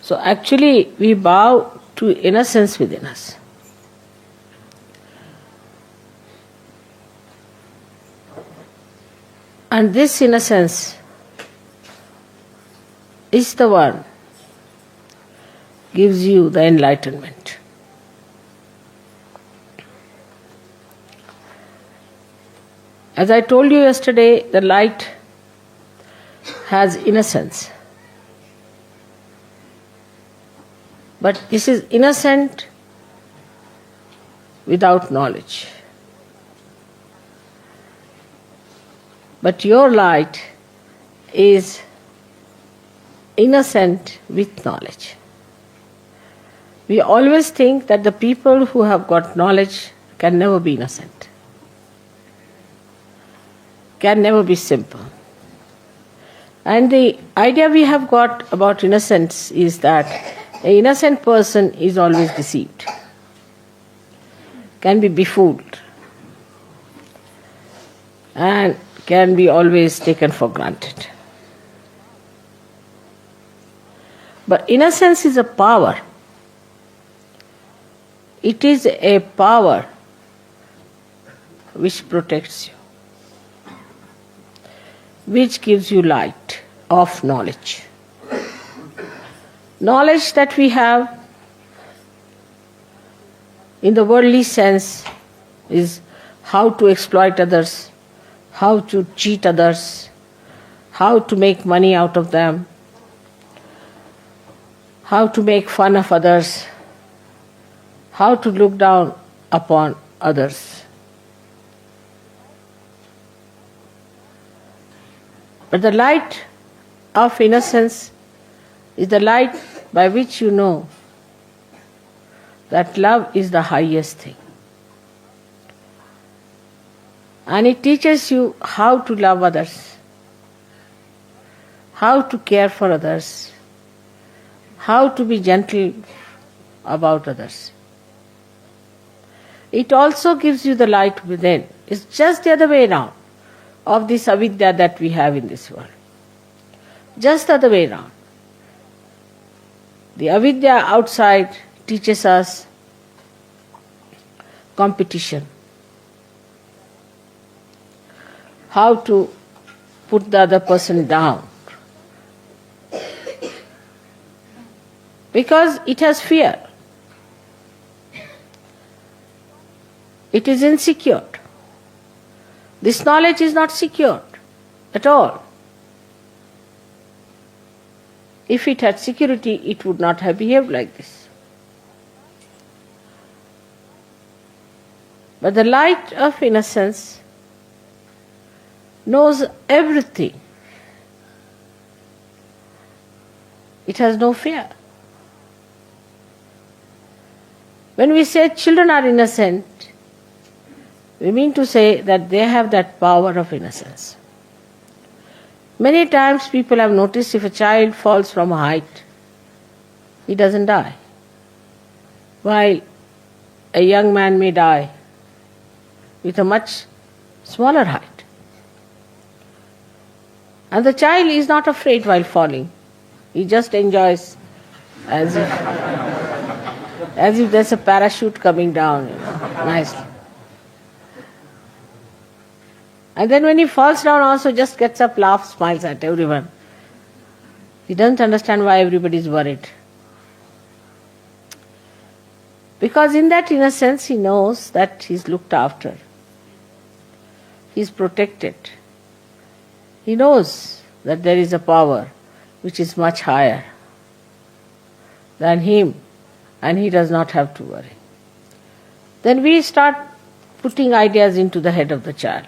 So actually we bow to innocence within us. And this innocence is the one gives you the enlightenment. As I told you yesterday, the light has innocence. But this is innocent without knowledge. But your light is innocent with knowledge. We always think that the people who have got knowledge can never be innocent, can never be simple. And the idea we have got about innocence is that an innocent person is always deceived, can be befooled, and can be always taken for granted. But innocence is a power. It is a power which protects you, which gives you light of knowledge. Knowledge that we have in the worldly sense is how to exploit others, how to cheat others, how to make money out of them, how to make fun of others, how to look down upon others. But the light of innocence is the light by which you know that love is the highest thing. And it teaches you how to love others, how to care for others, how to be gentle about others. It also gives you the light within. It's just the other way around of this avidya that we have in this world. Just the other way around. The avidya outside teaches us competition, how to put the other person down, because it has fear. It is insecure. This knowledge is not secured at all. If it had security, it would not have behaved like this. But the light of innocence knows everything. It has no fear. When we say children are innocent, we mean to say that they have that power of innocence. Many times people have noticed if a child falls from a height, he doesn't die. While a young man may die with a much smaller height. And the child is not afraid while falling. He just enjoys as if there's a parachute coming down, nicely. And then when he falls down also just gets up, laughs, smiles at everyone. He doesn't understand why everybody is worried. Because in that innocence he knows that he's looked after. He's protected. He knows that there is a power which is much higher than him, and he does not have to worry. Then we start putting ideas into the head of the child.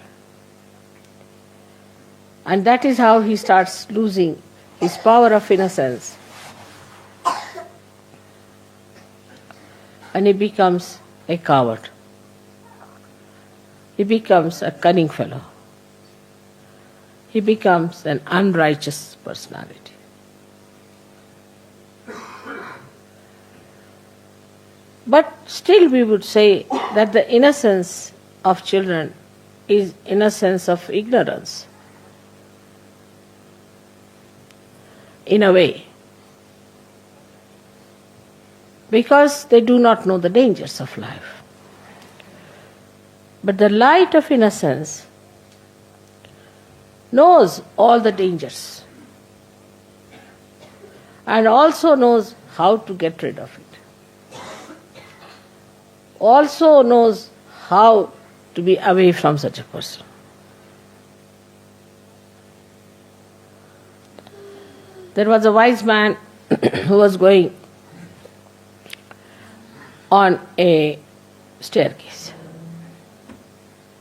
And that is how he starts losing his power of innocence. And he becomes a coward. He becomes a cunning fellow. He becomes an unrighteous personality. But still we would say that the innocence of children is innocence of ignorance. In a way. because they do not know the dangers of life. But the light of innocence knows all the dangers and also knows how to get rid of it. Also knows how to be away from such a person. There was a wise man who was going on a staircase.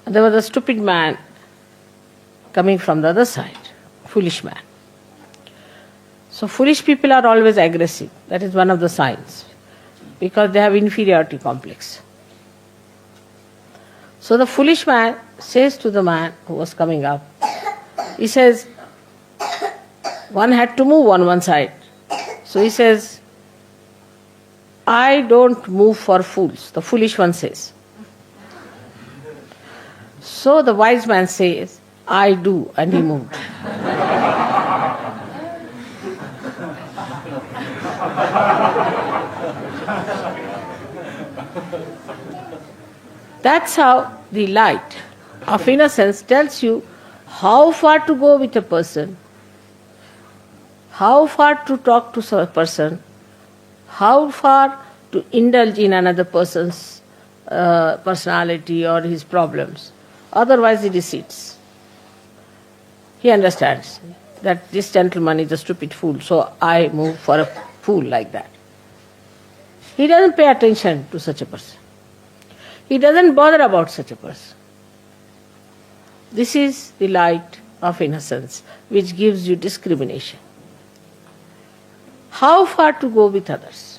And there was a stupid man coming from the other side, foolish man. So foolish people are always aggressive. That is one of the signs, because they have inferiority complex. So the foolish man says to the man who was coming up, he says, one had to move on one side. So he says, I don't move for fools, the foolish one says. So the wise man says, I do, and he moved. That's how the light of innocence tells you how far to go with a person, how far to talk to a person, how far to indulge in another person's personality or his problems. Otherwise he deceits. He understands that this gentleman is a stupid fool, so I move for a fool like that. He doesn't pay attention to such a person. He doesn't bother about such a person. This is the light of innocence which gives you discrimination. How far to go with others.